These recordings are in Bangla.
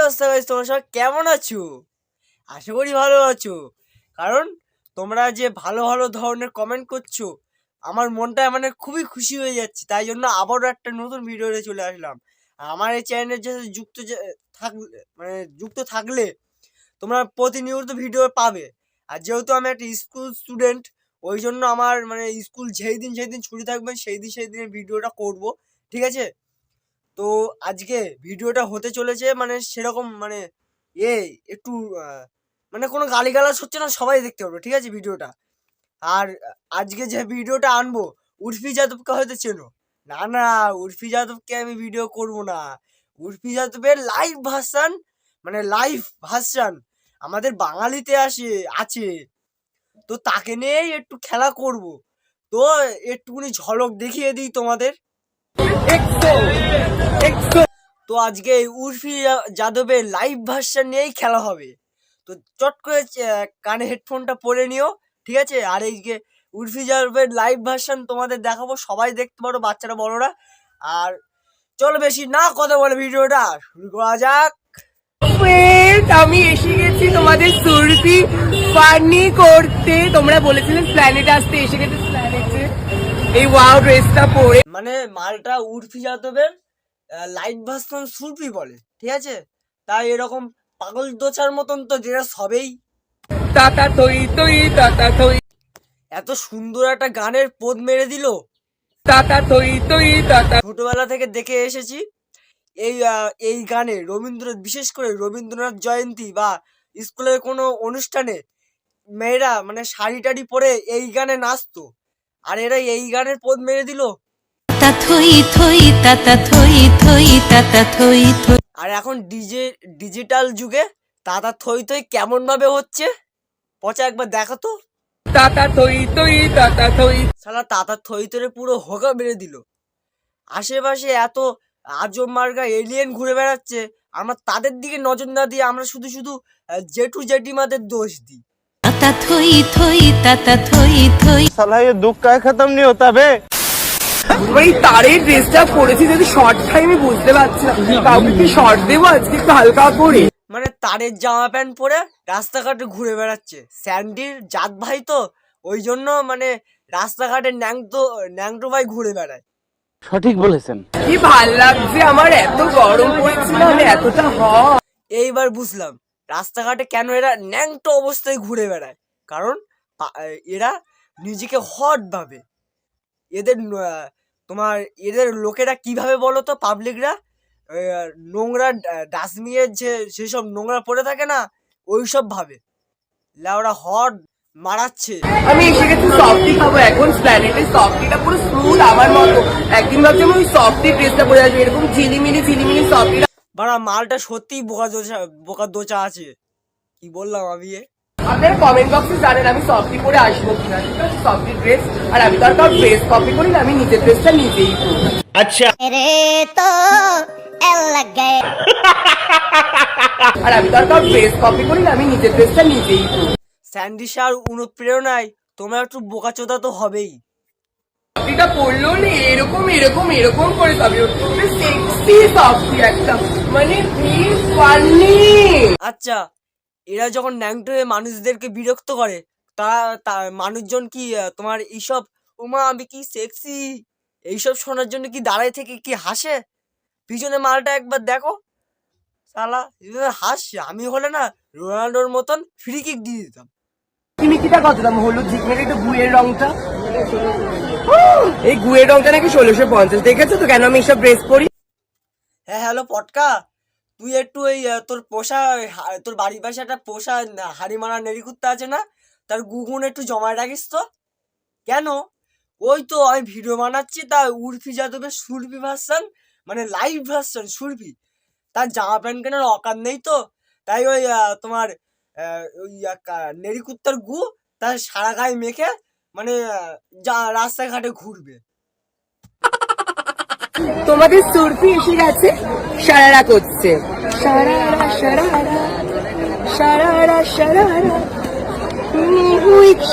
অবস্থা গাইস? তোমরা সবাই কেমন আছো? আশা করি ভালো আছো। কারণ তোমরা যে ভালো ভালো ধরনের কমেন্ট করছো, আমার মনটা মানে খুবই খুশি হয়ে যাচ্ছে। তাই জন্য আবারও একটা নতুন ভিডিওতে চলে আসলাম। আমার এই চ্যানেলের সাথে যুক্ত থাকলে তোমরা প্রতিনিয়ত ভিডিও পাবে। আর যেহেতু আমি একটা স্কুল স্টুডেন্ট, ওই জন্য আমার মানে স্কুল যেই দিন ছুটি থাকবে সেই দিনের ভিডিওটা করব, ঠিক আছে? তো আজকে ভিডিওটা হতে চলেছে মানে সেরকম মানে এ একটু মানে কোনো গালিগালাজ হচ্ছে না, সবাই দেখতে পারবে, ঠিক আছে ভিডিওটা। আর আজকে যে ভিডিওটা আনবো, উর্ফি যাদবকে হয়তো চেনো। না না, উর্ফি যাদবকে আমি ভিডিও করব না। উর্ফি যাদবের লাইভ ভার্সান আমাদের বাঙালিতে আছে। তো তাকে নিয়েই একটু খেলা করব। তো একটুখানি ঝলক দেখিয়ে দিই তোমাদের। তো আজকে উর্ফি যাদবের লাইভ ভার্সন নিয়েই খেলা হবে। তো চট করে কানে হেডফোনটা পরে নিও, ঠিক আছে? আর এই যে উর্ফি যাদবের লাইভ ভার্সন তোমাদের দেখাবো, সবাই দেখতে পারো, বাচ্চারা বড়রা। আর চলো বেশি না কথা বলে ভিডিওটা শুরু করা যাক। আমি এসে গেছি তোমাদের সুরভি ফানি করতে। তোমরা বলেছিলেন প্ল্যানেট আসতে, এসে গেছে প্ল্যানেটে। এই ওয়াও ড্রেসটা পরে মানে মালটা উর্ফি যাদবের লাইভ ভার্সন সুরভি বলে, ঠিক আছে? তাই এরকম পাগল দোচার মতন তো ড্রেস হবেই। তাতা থই থই তাতা থই এত সুন্দর একটা গানের পদ মেরে দিল। তাতা থই থই তাতা। ছোটবেলা থেকে দেখে এসেছি এই গানে বিশেষ করে রবীন্দ্রনাথ জয়ন্তী বা স্কুলের কোনো অনুষ্ঠানে মেয়েরা মানে শাড়ি টাড়ি পরে এই গানে নাচতো। আর এরা এই গানের পদ মেরে দিল। আর এখন ডিজিটাল যুগে তাতা থই থই কেমন ভাবে হচ্ছে, পচা একবার দেখাতো। তাতা থই থই তাতা থই। শালা তাতা থই থই পুরো হোগা মেরে দিল। আশেপাশে এত আজব মার্কা এলিয়েন ঘুরে বেড়াচ্ছে, আমরা তাদের দিকে নজর না দিয়ে আমরা শুধু শুধু জেঠু জেঠিমাদের দোষ দিই। साला ये दुख का खत्म नहीं होता बे। এই তারের ড্রেসটা পরেছি যদি শর্ট টাইমে বুঝতে পারছি না, কাউকে কি শর্ট দেবো আজকে একটু হালকা করে। মানে তারের জামা প্যান্ট পরে রাস্তাঘাটে ঘুরে বেড়াচ্ছে। স্যান্ডির জাত ভাই তো, ওই জন্য মানে রাস্তাঘাটে ন্যাংটো ভাই ঘুরে বেড়ায়। সঠিক বলেছেন। কি ভাল লাগছে আমার, এত গরম পড়েছিল, আমি এতটা হট। এইবার বুঝলাম রাস্তাঘাটে কেন এরা ন্যাংটো অবস্থায় ঘুরে বেড়ায়। কারণ এরা নিজেকে হট ভাবে। এদের লোকেরা কিভাবে বলো তো, পাবলিকরা নোংরা ডাস্টবিনের যেসব নোংরা পড়ে থাকে না, ওইসব ভাবে ওরা হট মারাচ্ছে। আমি এসে গেছি সফটি খাবো এখন প্ল্যানেটে। সফটিটা পুরো স্মুথ আমার মতো। একদিন ভাবছি আমি ওই সফটি ড্রেসটা পরে আসবো, এরকম ঝিলিমিলি সফটি। বাড়া মালটা সত্যিই বোকা দোচা আছে। কি বললাম আমি? আপনারা কমেন্ট বক্সে জানেন আমি সফটি পরে আসবো কিনা, ঠিক আছে? Softy dress. আর আমি দরকার ড্রেস কপি করি না, আমি নিজের ড্রেসটা নিজেই করি। अच्छा আর আমি দরকার ড্রেস কপি করি না, আমি নিজের ড্রেসটা নিজেই করি। স্যান্ডিসার অনুপ্রেরণায় তোমার একটু বোকাচোদা তো হবেই। সফটিটা পরলো না এরকম করে সবই সেক্সি সফটি একটা, মানে ফানি। আচ্ছা, এরা যখন ন্যাংটো হয়ে মানুষদেরকে বিরক্ত করে, তা মানুষজন কি তোমার এইসব উমা আমি কি সেক্সি এইসব শোনার জন্য কি দাঁড়ায় থেকে কি হাসে? পিছনে মালটা একবার দেখো, শালা হাসছে। আমি হলে না রোনাল্ডোর মতন ফ্রি কিক দিয়ে দিতাম। কিটা কত দাম? হলুদ ঝিকমিক একটু গুয়ের রংটা, এই গুয়ের রংটা নাকি 1650। দেখেছো তো কেন আমি এইসব ড্রেস পরি? হ্যাঁ হ্যালো পটকা, তুই একটু ওই তোর বাড়ির পাশে একটা পোষা হাড়ি মারা নেড়িকুত্তা আছে না, তার গুগুন একটু জমায় রাখিস তো। কেন? ওই তো আমি ভিডিও বানাচ্ছি, তা উর্ফি যাদবের সুরভি ভার্সন মানে লাইভ ভার্সন সুরভি, তার জামা প্যান্ট কেনার অকার নেই তো। তাই ওই তোমার ওই নেড়িকুত্তার গু তার সারা গায়ে মেখে মানে রাস্তাঘাটে ঘুরবে। তোমাদের সুরভি এসে গেছে, সারারা করছে। সারারা সারারা সারারা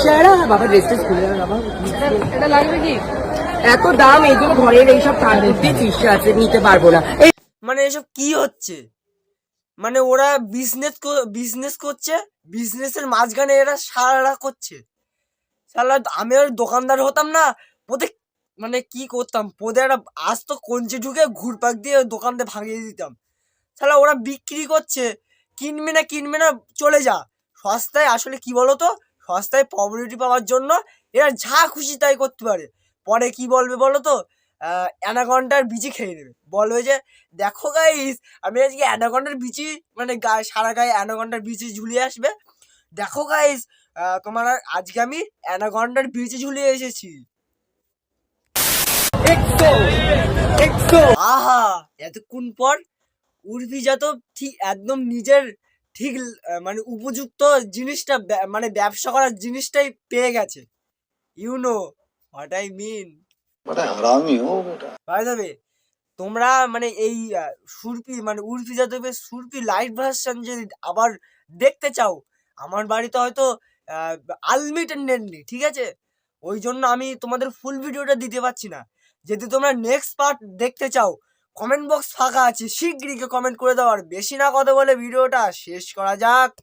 সারারা বাবা ড্রেসটা খুলে দাও বাবা। এটা লাগবে কি? এত দাম, এই জন্য ঘরের এইসব কাজ চিকিৎসা আছে, নিতে পারবো না। মানে এসব কি হচ্ছে? মানে ওরা বিজনেস করছে, বিজনেসের মাঝখানে এরা সারা করছে। শালা আমি আর দোকানদার হতাম না, ওদের মানে কি করতাম, ওদের একটা আসতো কঞ্চি ঢুকে ঘুরপাক দিয়ে দোকানটা ভাঙিয়ে দিতাম। শালা ওরা বিক্রি করছে, কিনবে না চলে যা। সস্তায় আসলে কি বলতো, সস্তায় পপুলারিটি পাওয়ার জন্য এরা যা খুশি তাই করতে পারে। পরে কি বলবে বলো তো, অ্যানাকন্ডার বিচি খেয়ে নেবে, বলবে যে দেখো গাইস আমি আজকে অ্যানাকন্ডার বিচি, মানে গায়ে সারা গায়ে অ্যানাকন্ডার বিচি ঝুলিয়ে আসবে, দেখো গাইস তোমার আজকে আমি অ্যানাকন্ডার বিচি ঝুলিয়ে এসেছি। আহা, এতক্ষণ পর উর্ফিজা তো ঠিক একদম নিজের ঠিক মানে উপযুক্ত জিনিসটা মানে ব্যবসা করার জিনিসটাই পেয়ে গেছে। You know what I mean. ভাই যাবে তোমরা মানে এই সুরপি মানে উর্ফিজা দেবে সুরপি লাইভ ভার্সন যদি আবার দেখতে চাও, আমার বাড়িতে হয়তো আনলিমিটেড নেট নেই, ঠিক আছে? ওই জন্য আমি তোমাদের ফুল ভিডিওটা দিতে পারছি না। যদি তোমরা নেক্সট পার্ট দেখতে চাও, কমেন্ট বক্স ফাঁকা আছে, শিগগিরই কমেন্ট করে দাও। আর বেশি না কথা বলে ভিডিওটা শেষ করা যাক।